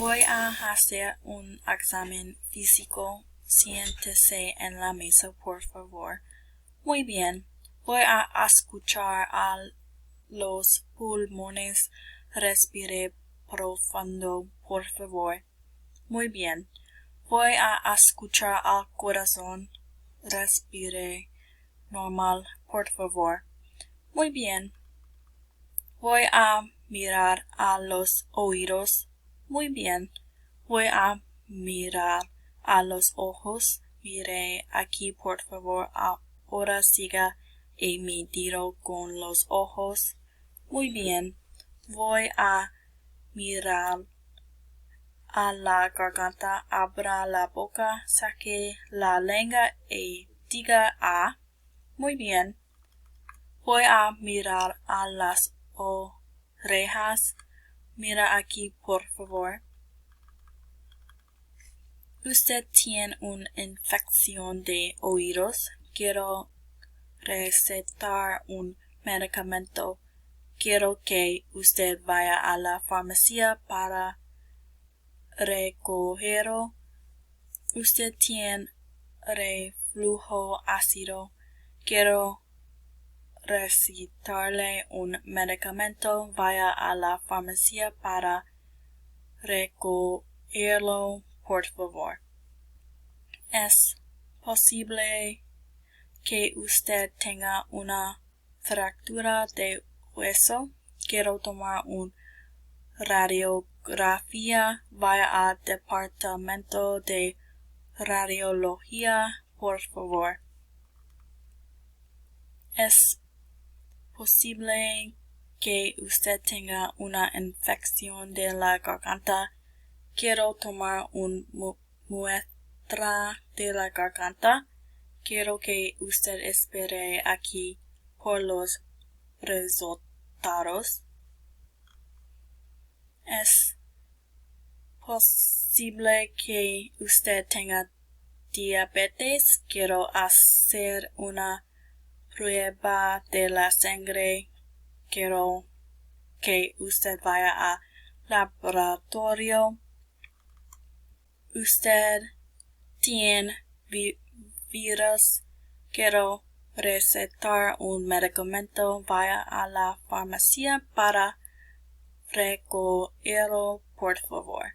Voy a hacer un examen físico. Siéntese en la mesa, por favor. Muy bien. Voy a escuchar a los pulmones. Respire profundo, por favor. Muy bien. Voy a escuchar al corazón. Respire normal, por favor. Muy bien. Voy a mirar a los oídos. Muy bien. Voy a mirar a los ojos. Mire aquí, por favor. Ahora siga mi dedo con los ojos. Muy bien. Voy a mirar a la garganta. Abra la boca. Saque la lengua y diga A. Muy bien. Voy a mirar a las orejas. Mira aquí, por favor. Usted tiene una infección de oídos. Quiero recetar un medicamento. Quiero que usted vaya a la farmacia para recogerlo. Usted tiene reflujo ácido. Quiero recetarle un medicamento. Vaya a la farmacia para recogerlo, por favor. Es posible que usted tenga una fractura de hueso. Quiero tomar una radiografía. Vaya al departamento de radiología, por favor. Es posible que usted tenga una infección de la garganta. Quiero tomar una muestra de la garganta. Quiero que usted espere aquí por los resultados. Es posible que usted tenga diabetes. Quiero hacer una prueba de la sangre. Quiero que usted vaya al laboratorio. Usted tiene virus. Quiero recetar un medicamento. Vaya a la farmacia para recogerlo, por favor.